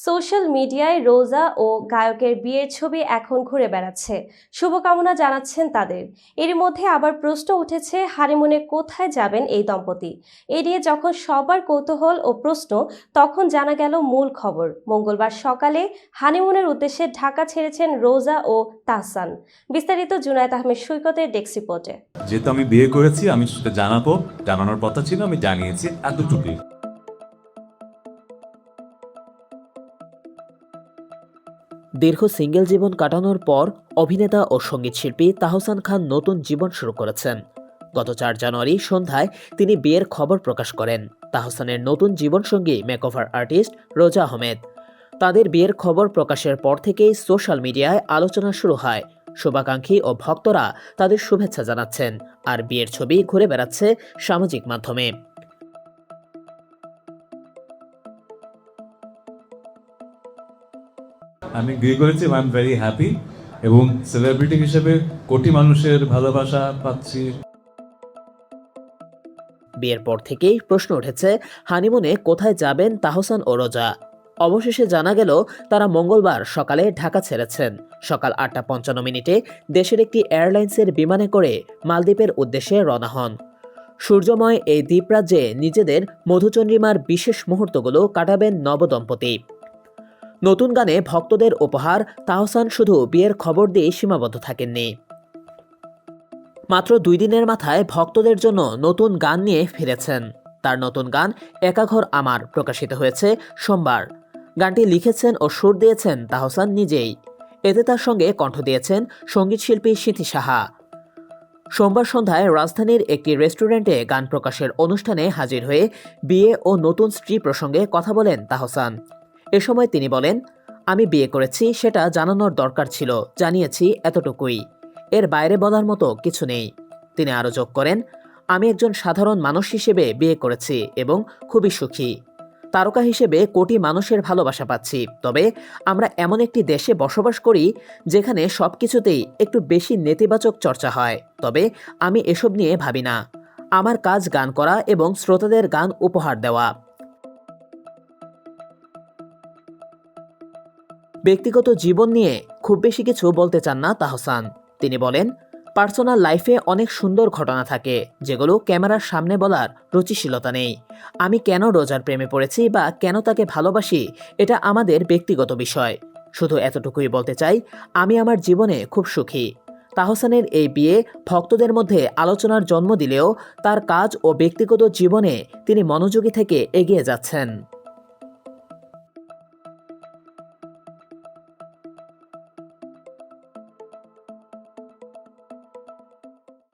Social মিডিয়ায় রোজা ও গায়কের বিয়ের ছবি এখন ঘুরে বেড়াচ্ছে। শুভকামনা জানাচ্ছেন তাদের। এর মধ্যে আবার প্রশ্ন উঠেছে, হানিমুনে কোথায় যাবেন এই দম্পতি। এ নিয়ে যখন সবার কৌতূহল ও প্রশ্ন, তখন জানা গেল মূল খবর। মঙ্গলবার সকালে হানিমুনের উদ্দেশ্যে ঢাকা ছেড়েছেন রোজা ও তাহসান। বিস্তারিত জুনায়েদ আহমেদ সৈকতের ডেস্ক রিপোর্টে। যেহেতু আমি বিয়ে করেছি, আমি সেটা জানানোর কথা ছিল, আমি জানিয়েছি, এতটুকুই। দীর্ঘ সিঙ্গেল জীবন কাটানোর পর অভিনেতা ও সঙ্গীতশিল্পী তাহসান খান নতুন জীবন শুরু করেছেন। গত ৪ জানুয়ারি সন্ধ্যায় তিনি বিয়ের খবর প্রকাশ করেন তাহসানের নতুন জীবনসঙ্গী মেকওভার আর্টিস্ট রোজা আহমেদ। তাদের বিয়ের খবর প্রকাশের পর থেকেই সোশ্যাল মিডিয়ায় আলোচনা শুরু হয়। শুভাকাঙ্ক্ষী ও ভক্তরা তাদের শুভেচ্ছা জানাচ্ছেন, আর বিয়ের ছবি ঘুরে বেড়াচ্ছে সামাজিক মাধ্যমে। আমি বিয়ে করেছি, আই এম ভেরি হ্যাপি, এবং সেলিব্রিটি হিসেবে কোটি মানুষের ভালোবাসা পাচ্ছি। বিয়ের পর থেকেই প্রশ্ন উঠেছে, হানিমুনে কোথায় যাবেন তাহসান ও রোজা। অবশেষে জানা গেল, তারা মঙ্গলবার সকালে ঢাকা ছেড়েছেন। সকাল ৮টা ৫৫ দেশের একটি এয়ারলাইন্সের বিমানে করে মালদ্বীপের উদ্দেশ্যে রওনা হন। সূর্যময় এই দ্বীপরাজ্যে নিজেদের মধুচন্দ্রিমার বিশেষ মুহূর্তগুলো কাটাবেন নবদম্পতি। নতুন গানে ভক্তদের উপহার তাহসান শুধু বিয়ের খবর দিয়ে সীমাবদ্ধ থাকেননি। মাত্র ২ দিনের মাথায় ভক্তদের জন্য নতুন গান নিয়ে ফিরেছেন। তার নতুন গান একা ঘর আমার প্রকাশিত হয়েছে সোমবার। গানটি লিখেছেন ও সুর দিয়েছেন তাহসান নিজেই। এতে তার সঙ্গে কণ্ঠ দিয়েছেন সঙ্গীতশিল্পী সিথি সাহা। সোমবার সন্ধ্যায় রাজধানীর একটি রেস্টুরেন্টে গান প্রকাশের অনুষ্ঠানে হাজির হয়ে বিয়ে ও নতুন স্ত্রী প্রসঙ্গে কথা বলেন তাহসান। এ সময় তিনি বলেন, আমি বিয়ে করেছি, সেটা জানানোর দরকার ছিল, জানিয়েছি, এতটুকুই। এর বাইরে বলার মতো কিছু নেই। তিনি আরও যোগ করেন, আমি একজন সাধারণ মানুষ হিসেবে বিয়ে করেছি এবং খুবই সুখী। তারকা হিসেবে কোটি মানুষের ভালোবাসা পাচ্ছি, তবে আমরা এমন একটি দেশে বসবাস করি যেখানে সবকিছুতেই একটু বেশি নেতিবাচক চর্চা হয়। তবে আমি এসব নিয়ে ভাবি না। আমার কাজ গান করা এবং শ্রোতাদের গান উপহার দেওয়া। ব্যক্তিগত জীবন নিয়ে খুব বেশি কিছু বলতে চান না তাহসান। তিনি বলেন, পার্সোনাল লাইফে অনেক সুন্দর ঘটনা থাকে যেগুলো ক্যামেরার সামনে বলার রুচিশীলতা নেই। আমি কেন রোজার প্রেমে পড়েছি বা কেন তাকে ভালোবাসি, এটা আমাদের ব্যক্তিগত বিষয়। শুধু এতটুকুই বলতে চাই, আমি আমার জীবনে খুব সুখী। তাহসানের এই বিয়ে ভক্তদের মধ্যে আলোচনার জন্ম দিলেও তার কাজ ও ব্যক্তিগত জীবনে তিনি মনোযোগী থেকে এগিয়ে যাচ্ছেন।